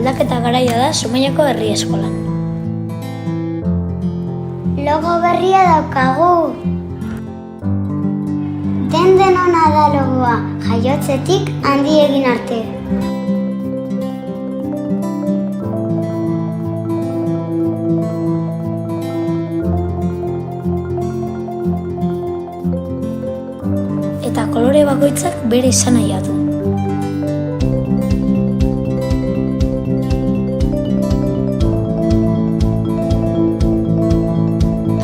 aldaketa garaia da Zumaiako herri eskolan. Logo berria daukagu. Den-denona da logoa, jaiotzetik handiegin arte. Eta kolore bakoitzak bere izanahia du.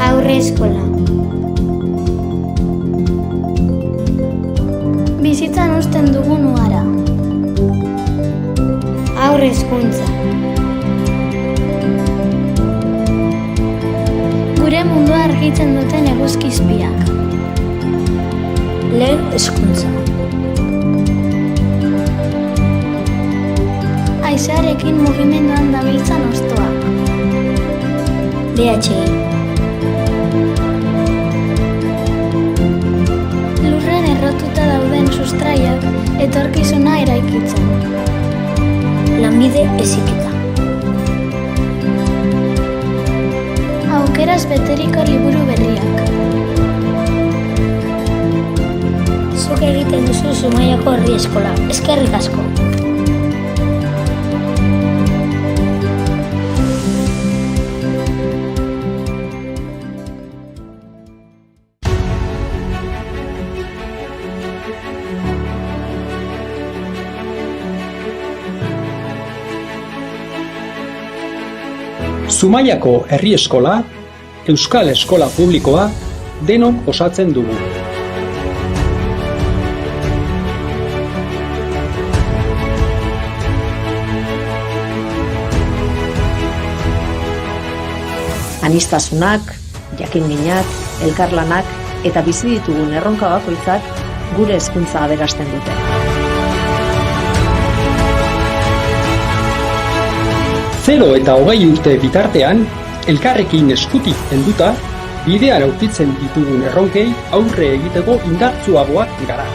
Aurre eskola. Bizitzan uzten dugun uara. Aurre hezkuntza. Gure mundua argitzen duten eguzki-izpiak. Lehen hezkuntza. Haizearekin mugimenduan dabiltzan hostoak. DHI. Lurren errotuta dauden sustraiak etorkizuna eraikitzen. Lanbide heziketa. Aukeraz beteriko liburu berriak. Zuk egiten duzu Zumaiako herri eskola. Eskerrik asko. Zumaiako herri eskola, euskal eskola publikoa, denok osatzen dugu. Aniztasunak, jakinminak, elkarlanak eta bizi ditugun erronka bakoitzak gure hezkuntza aberasten dute. Zero eta 20 urte bitartean, elkarrekin eskutik helduta, bidean aurkitzen ditugun erronkei aurre egiteko indartsuagoak gara.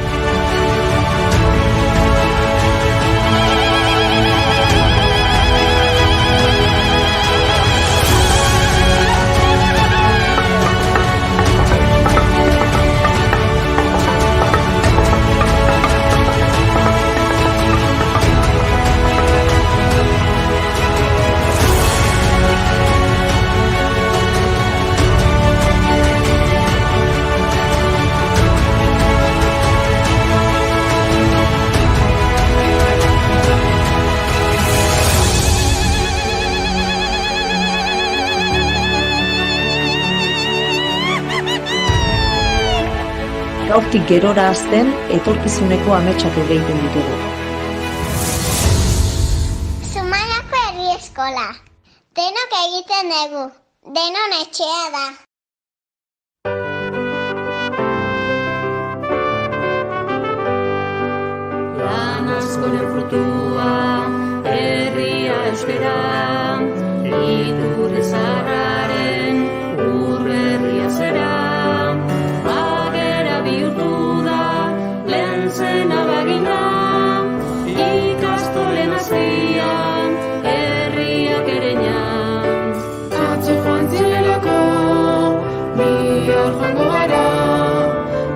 Gaurtik gerora hazten etorkizuneko ametsak egiten ditugu. Zumaiako herri eskola. Denok egiten dugu. Denon etxea da. Lan askoren frutua, herria euskera, iturri zaharraren urberria zera. Zena bagina, ikastolen azpian, herriak ereñan. Atzo joan zirelako, bihar joango gara,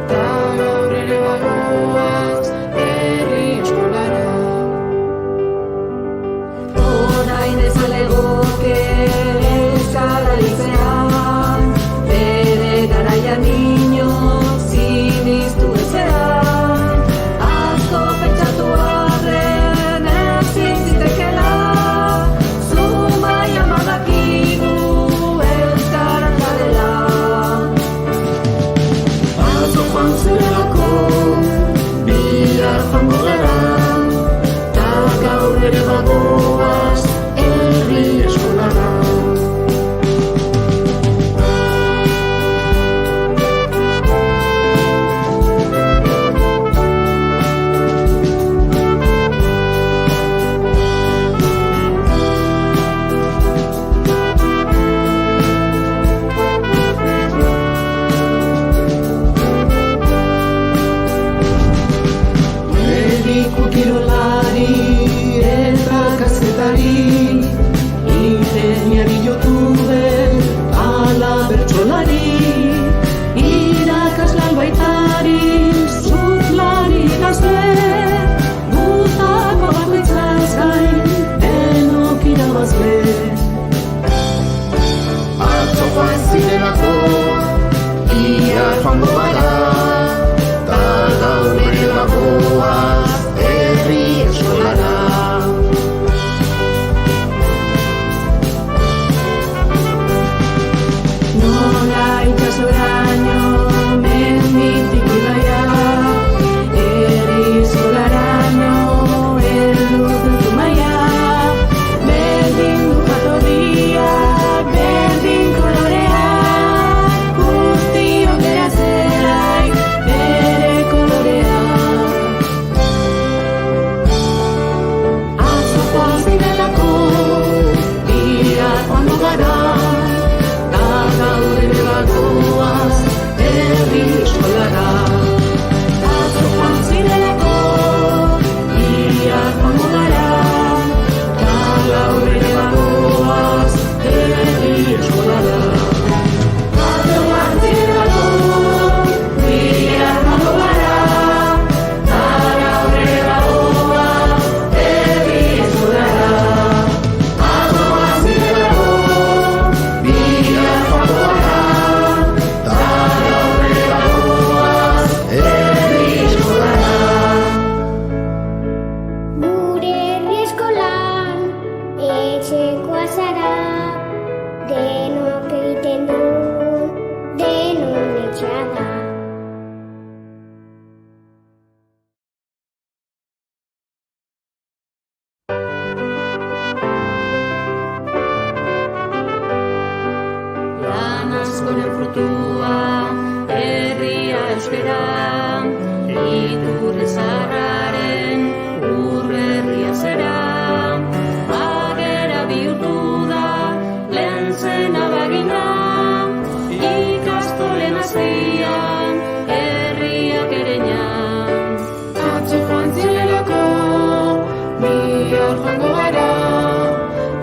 ta gaur ere bagoaz, herri eskolara. Orain ez alegoke, euskara ditzean, bere garaia niño, siniztu ezera. askoren frutua, herria euskera, iturri zaharraren urberria zera, agera bihurtu da, lehen zen abagina, ikastolen azpian, herriak ereñan. Atzo joan zirelako, bihar joango gara,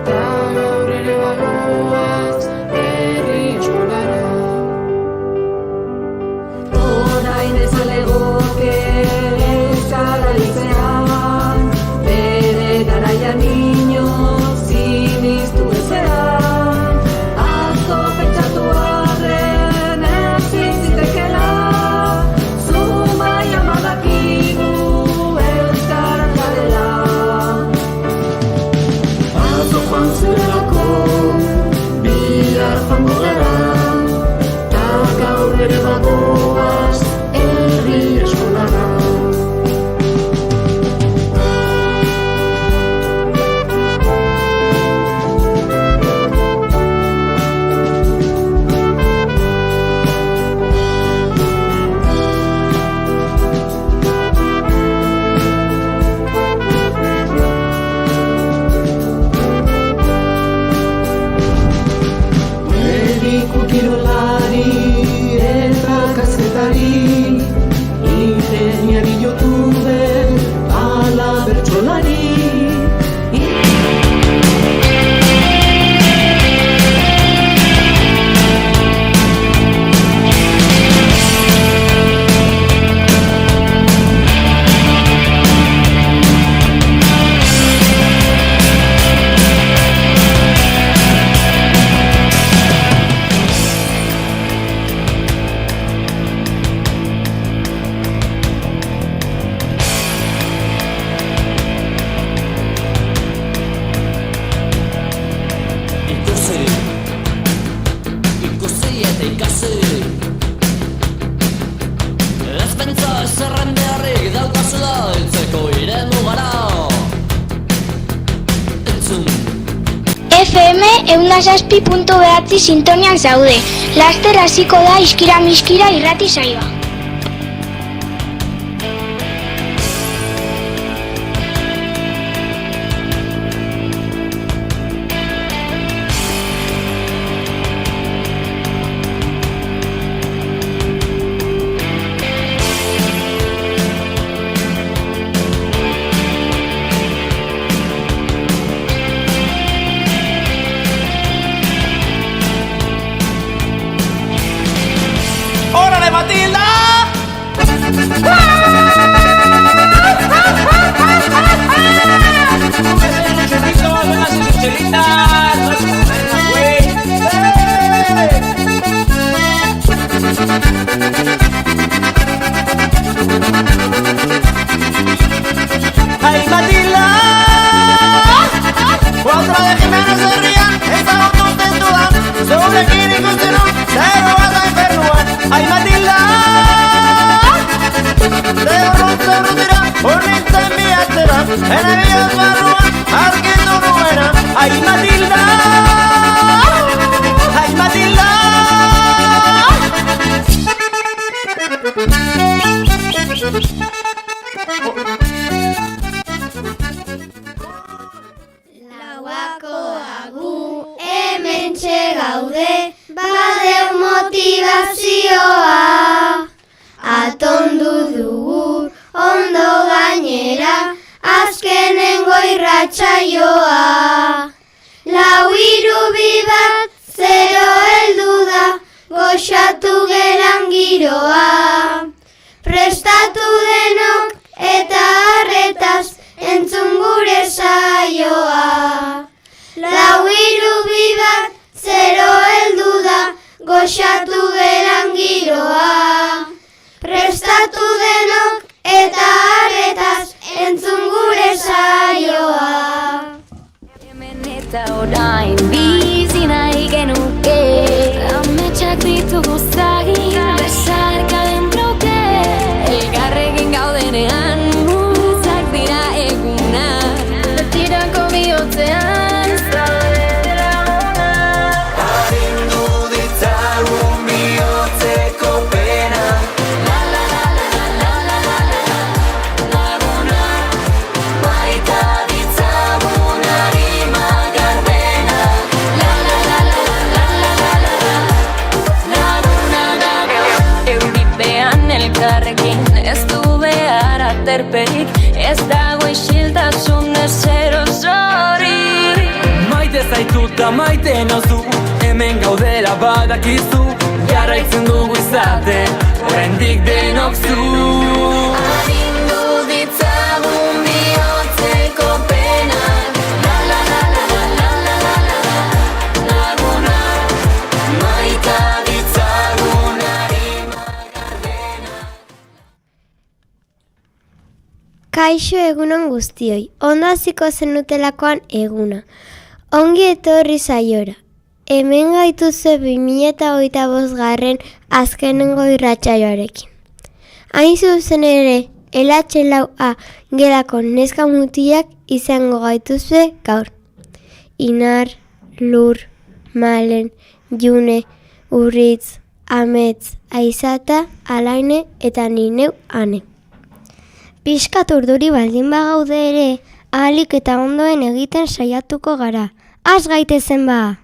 ta gaur ere bagoaz, herri eskolara. Orain ez alegoke euskara ditzean, bere garaia niño siniztu ezean, atzo pentsatu arren ezin zitekela, Zumaia badakigu euskarak garela. Atzo joan zirelako, bihar joango gara, ta gaur ere bagoaz, herri eskolara. Mediku, kirolari eta kazetari, ingeniari, youtuber, ala bertsolari. Ikusi eta ikasi, ez pentsa zerren beharrik daukazula heltzeko irenu gara. Entzun. FM 106.9 sintonian zaude. Laster hasiko da Iskira Miskira irrati saioa. ¡Órale, Matilda! ¡Ay, Matilda! Otra de Jiménez se rían, estamos contentuan, sobre quién y continuo, cero vas a enferruan. ¡Ay, Matilda! Zero dira, hornitzen bihatzera, enebiaz barruan, argitu nuena. ¡Ay, Matilda! ¡Ay, Matilda! Lauakoagu hementxe gaude, badeu motivazioa. Atondu dugu ondo gainera, azkenengo irratsaioa. 4-3-2-1 heldu da, goxatu gelan giroa. Prestatu denok eta harretaz, entzun gure saioa. 4-3-2-1 heldu da, goxatu gelan giroa. Prestatu denok eta harretaz, entzun gure saioa. Hemen eta orain bizi nahi genuke, ametsak ditugu zagi, besarka den bloke, elkarrekin gaudenean, muzak dira eguna, betirako bihotzean, zaude lagunak. Arindu ditzagun maite nauzu, hemen gaudela badakizu, jarraitzen dugu izate, oraindik denok zu. Arindu ditzagun bihotzeko penak, la la la la la la la la la la lagunak, maita ditzagun arima gardenak. Kaixo egunon guztioi, ondo hasiko zenutelakoan eguna. Ongi etorri saiora. Hemen gaituzue 2025 azkenengo irratsaioarekin. Hain zuzen ere, LH4A gelako neska mutilak izango gaituzue gaur. Inar, Lur, Malen, June, Urritz, Amets, Aizata, Alaine eta ni neu Ane. Pixkat urduri baldin bagaude ere, ahalik eta ondoen egiten saiatuko gara. Az gaitezen ba!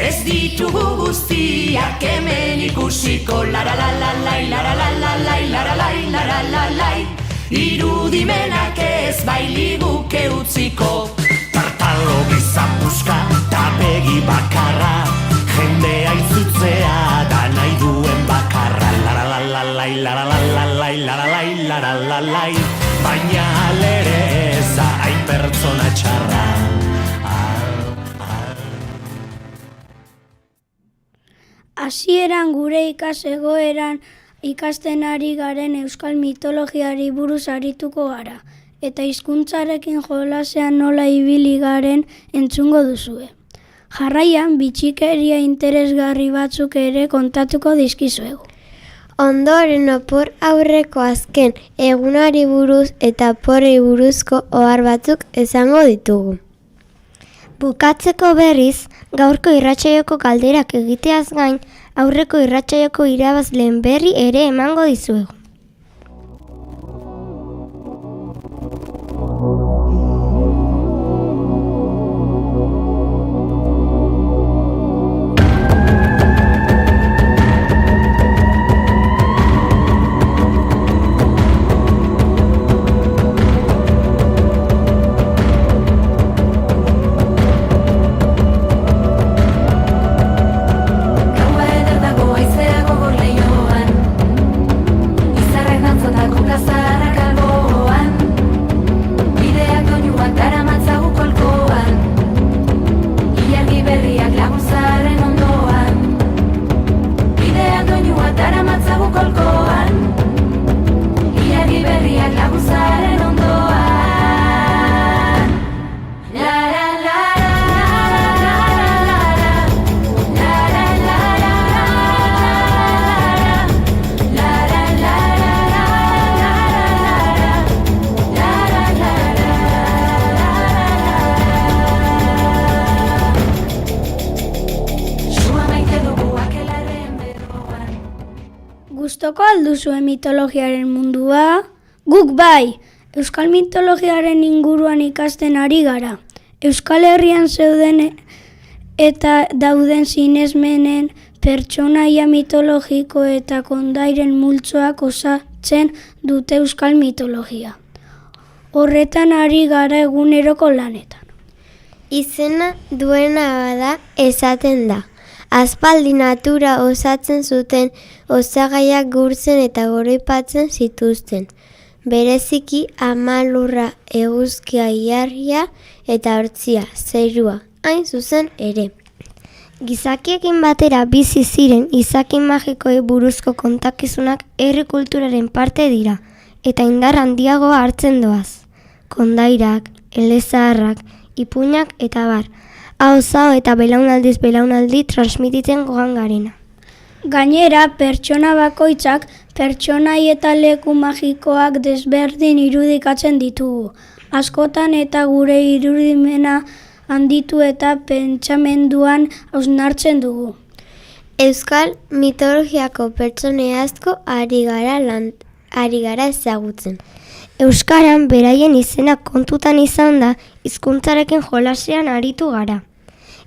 Ez ditugu guztiak hemen ikusiko, laralalalai, laralalalai, laralalalai, irudimenak ez bailiguk utziko. Tartalo gizapuska, tapegi bakarra, jendea izutzea da nahi duen bakarra, laralalalai, laralalalai, laralai, laralai, baina alere ez da hain pertsona txarra. Hasieran gure egoeran ikasten ari garen euskal mitologiari buruz arituko gara, eta hizkuntzarekin jolasean nola ibili garen entzungo duzue. Jarraian, bitxikeria interesgarri batzuk ere kontatuko dizkizuegu. Ondoren opor aurreko azken egunari buruz eta porrei buruzko ohar batzuk esango ditugu. Bukatzeko berriz, gaurko irratsaioko galderak egiteaz gain, aurreko irratsaioko irabazleen berri ere emango dizuegu. Gustoko alduzue mitologiaren mundua? Guk bai! Euskal mitologiaren inguruan ikasten ari gara. Euskal Herrian zeuden eta dauden sinesmenen pertsonaia mitologiko eta kondairen multzoak osatzen dute euskal mitologia. Horretan ari gara eguneroko lanetan. Izena duena bada esaten da. Aspaldi natura osatzen zuten osagaiak gurtzen eta goraipatzen zituzten. Bereziki amalurra, eguzkia, ilargia eta hortzia, zerua, hain zuzen ere. Gizakiekin batera bizi ziren izaki magikoei buruzko kontakizunak herri kulturaren parte dira eta indar handiagoa hartzen doaz. Kondairak, elezaharrak, ipuinak eta bar. Hau eta belaunaldiz belaunaldi transmititzen gogan garena. Gainera, pertsona bakoitzak pertsonai eta leku magikoak desberdin irudikatzen ditugu. askotan eta gure irudimena handitu eta pentsamenduan hausnartzen dugu. Euskal mitologiako pertsone asko ari gara ezagutzen. Euskaran beraien izena kontutan izan da hizkuntzarekin jolasean aritu gara.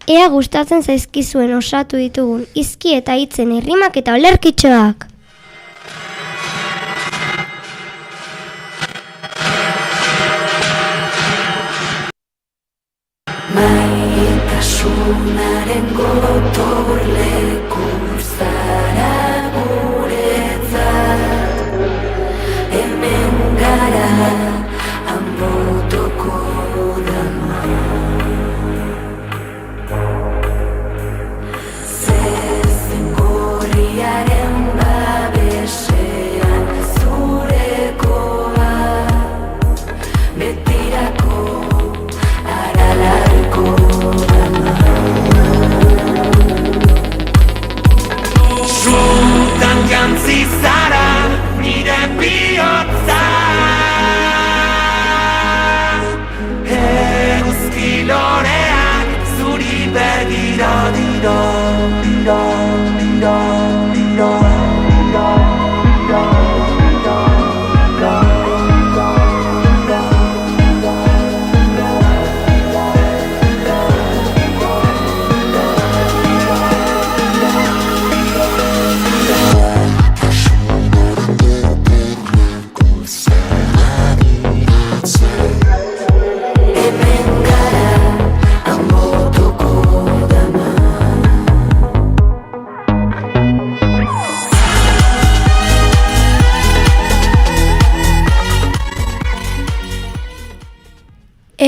Ea gustatzen zaizkizuen osatu ditugun hizki eta hitzen errimak eta olerkitxoak. Maitasunaren gotorleku zara guretzat, hemen gara Anbotoko dama. Zezen gorriaren babesean zurekoa, betirako aralarko dama. Zutan jantzi zara nire bihotza, eguzki loreak zuri begira dira, dira, dira, dira, dira, dira,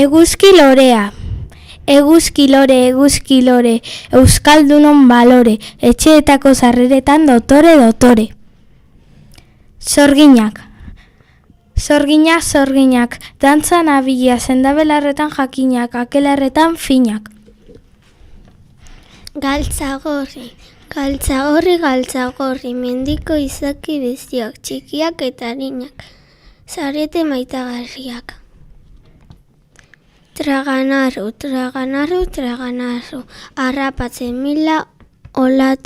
Eguzki lorea. Eguzki lore, euskaldunon balore, etxeetako sarreretan dotore. Zorginak. Zorginak, dantzan abila, zendabelarretan jakinak, akelarretan finak. Galtzagorri, mendiko izaki biziak, txikiak eta harinak, zarete maitagarriak. Traganaru, harrapatzen mila olar,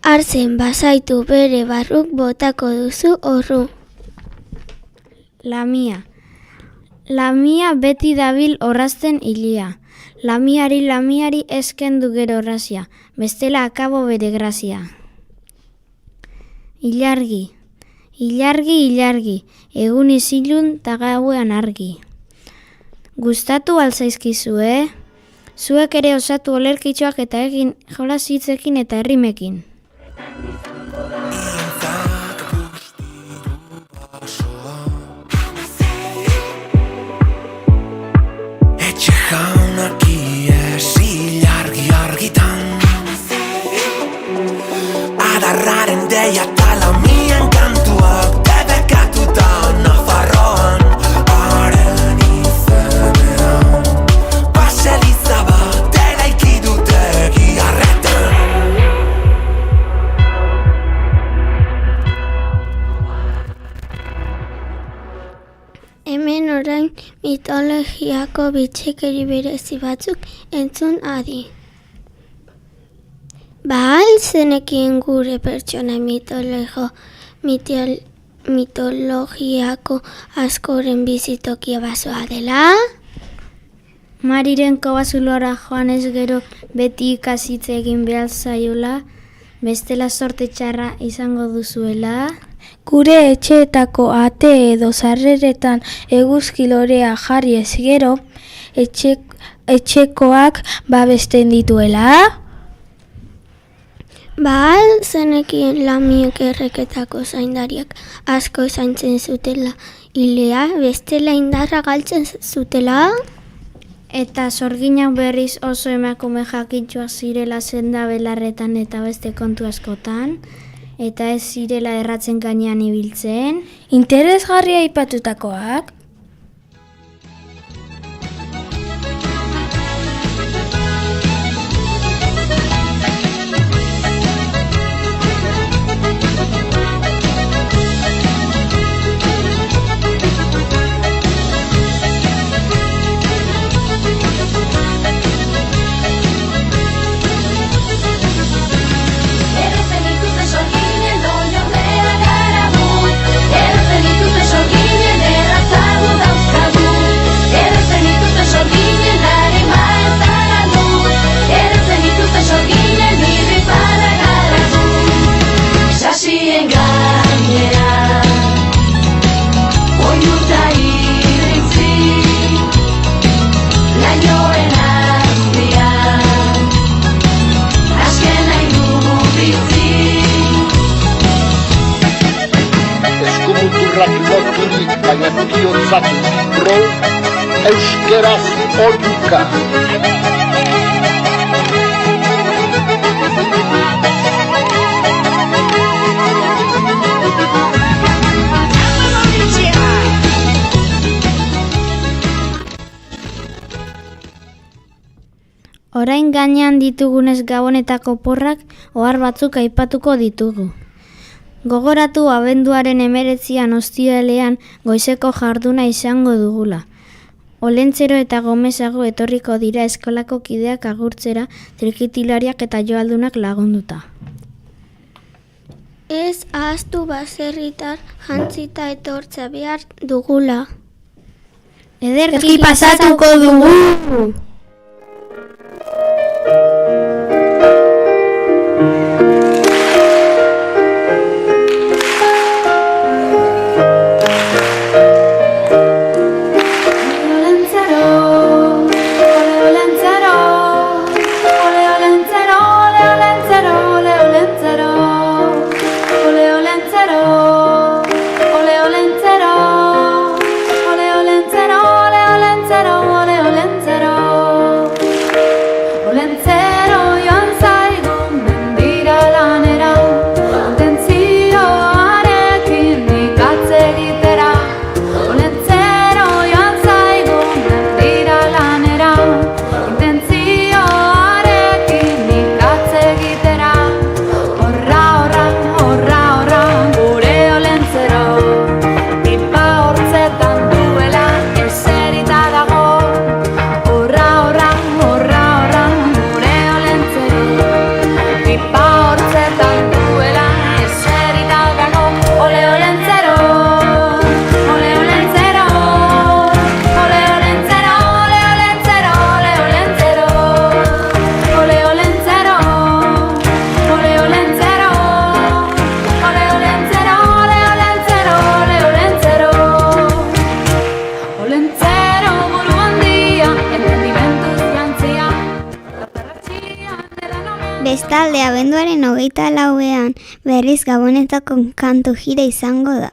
hartzen bazaitu bere barruk botako duzu horru. Lamia beti dabil orrazten hilia, lamiari eskendu gero orrazia, bestela akabo bere grazia. Ilargi, egun izilun ta gauean argi. Gustatu alzaizkizu, Zuek ere osatu olerkitxoak eta egin jolas hitzekin eta errimekin. Etxe jaunak ies ilargi-argitan, adarraren deia talamien kantuak debekatuta Nafarroan, haren izenean baseliza bat eraiki dute Giarretan. Hemen orain mitologiako bitxikeri berezi batzuk entzun adi. Bahal zenekien gure pertsona mitologiako askoren bizitokia basoa dela? Mariren kobazulora joan ez gero beti ikasitze egin behar zaiola, bestela sorte txarra izango duzuela. Gure etxeetako ate edo sarreretan eguzki lorea jarri ez gero, etxekoak babesten dituela. Bahal zenekien lamiek erreketako zaindariak asko zaintzen zutela, hilea bestela indarra galtzen zutela. Eta zorginak berriz oso emakume jakintxoak zirela sendabelarretan eta beste kontu askotan, eta ez zirela erratzen gainean ibiltzen. Interesgarria aipatutakoak. Belarrak loturik, baina biotzak libro, euskeraz oiuka. Orain gainean ditugunez gabonetako porrak ohar batzuk aipatuko ditugu. Gogoratu abenduaren 19an ostiralean goizeko jarduna izango dugula. Olentzero eta Gomesago etorriko dira eskolako kideak agurtzera, trikitilariak eta joaldunak lagunduta. Ez ahaztu baserritar jantzita etortza behar dugula. Ederki pasatuko dugu! Bestalde, abenduaren 24an berriz Gabonetako kantu jira izango da.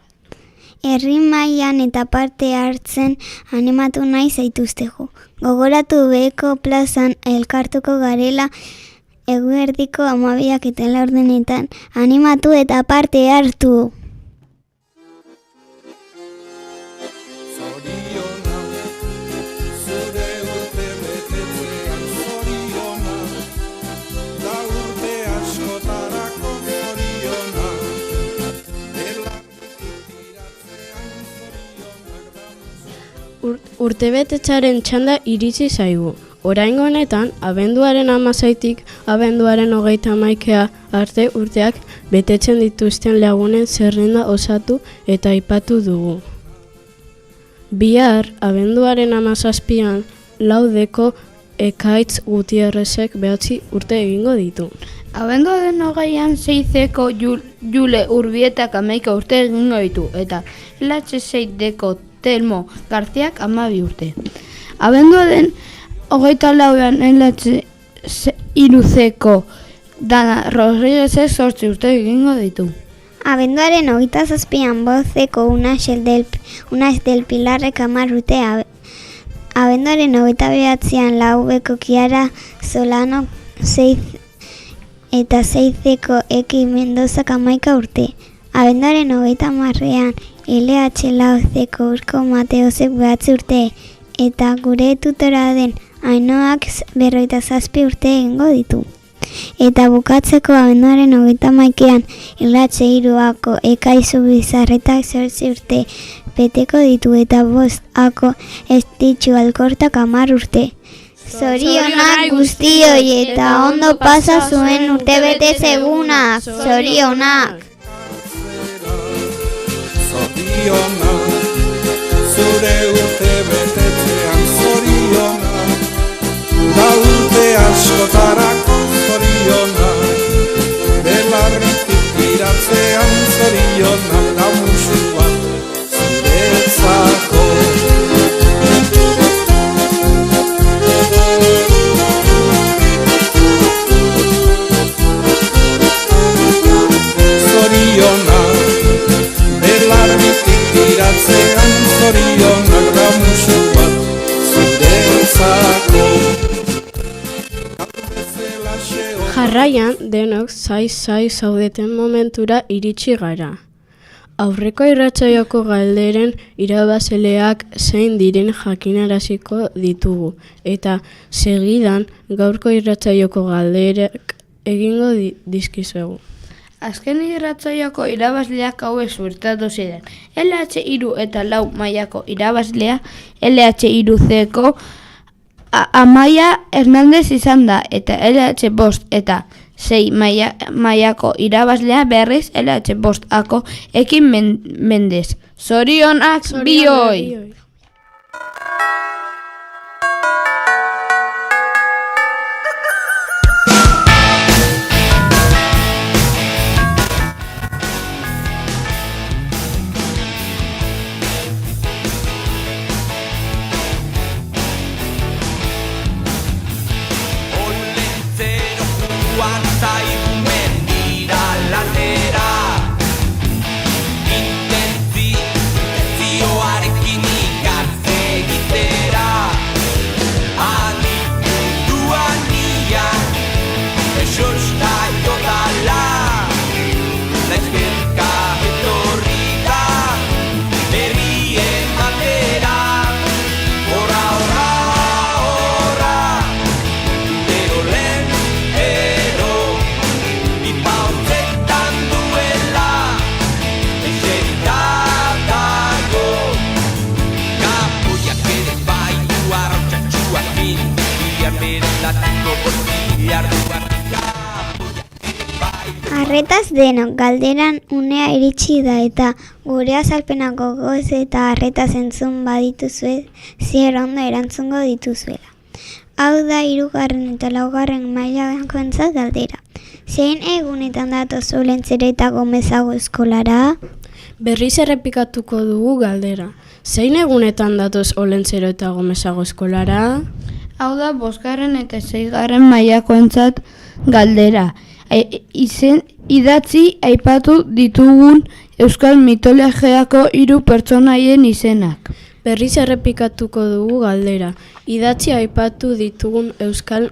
Herri mailan eta parte hartzen animatu nahi zaituztegu. Gogoratu beheko plazan elkartuko garela eguerdiko 12:04 animatu eta parte hartu. Urtebetetzaren txanda iritsi zaigu. Oraingo honetan, abenduaren 16tik abenduaren 31 arte urteak betetzen dituzten lagunen zerrenda osatu eta aipatu dugu. Bihar, abenduaren 17an, Laudeko Ekaitz Gutierrezek 9 urte egingo ditu. Abenduaren 20an Seizeko Jule Urbietak 11 urte egingo ditu, eta Latxe-Seideko Telmo Garziak 12 urte. Abenduaren 24an Enlatxe Iruzeko Dana Rodriguezek 8 urte egingo ditu. Abenduaren 27an Bozeko Unax del Pilarrek 10 urte. Abenduaren 29an Laubeko Kiara Solano 6 eta Seizeko Eki Mendozak 11 urte. Abenduaren 30an LH Lauzeko Urko Mateosek 9 urte eta gure tutora den Ainoak 57 urte egingo ditu. Eta bukatzeko abenduaren 31an LH Iruako Ekaizu Bizarretak 8 urte beteko ditu eta 5ako Estitxu Alkortak 10 urte. Zorionak guztioi eta ondo pasa zuen urtebete eguna. Zorionak! Zorionak, zure urte betetzean zorionak, da urte askotarako zorionak, belarritik tiratzean zorionak, da musu bat zuretzako. Zorionak, belarritik Jarraian denok zai zaudeten momentura iritsi gara. Aurreko irratsaioko galderen irabazleak zein diren jakinaraziko ditugu, eta segidan gaurko irratsaioko galderak egingo dizkizuegu. Azken irratsaioko irabazleak hauek suertatu ziren. LH3 eta 4 mailako irabazlea LH3-ko Amaia Hernandez izan da, eta LH5 eta 6 mailako irabazlea berriz LH5ako Ekin Mendez. Zorionak bioi! Arretaz denok, galderan unea iritsi da eta gure azalpenak gogoz eta arretaz entzun badituzue, zier ondo erantzungo dituzuela. Hau da 3. eta 4. mailakoentzat galdera. Zein egunetan datoz Olentzero eta Gomezago eskolara? Berriz errepikatuko dugu galdera. Zein egunetan datoz Olentzero eta Gomezago eskolara? Hau da 5. eta 6. mailakoentzat galdera. Idatzi aipatu ditugun euskal mitologiako 3 pertsonaien izenak. Berriz errepikatuko dugu galdera. Idatzi aipatu ditugun euskal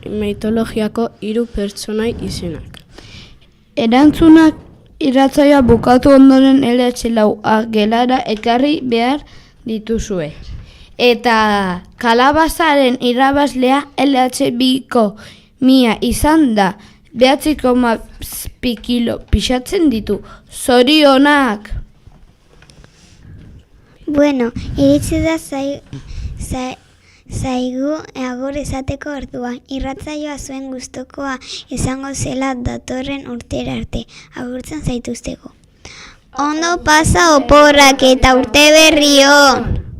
mitologiako 3 pertsonai izenak. Erantzunak irratsaioa bukatu ondoren LH4 gelara ekarri behar dituzue. Eta kalabazaren irabazlea LH2ko Mia izan da 9,7 kilo pixatzen ditu. Zorionak! Bueno, iritsi da zaigu agur esateko ordua. Irratsaioa zuen gustukoa izango zela datorren urtera arte. Agurtzen zaituzteko. Ondo pasa oporrak eta urte berri on!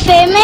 FM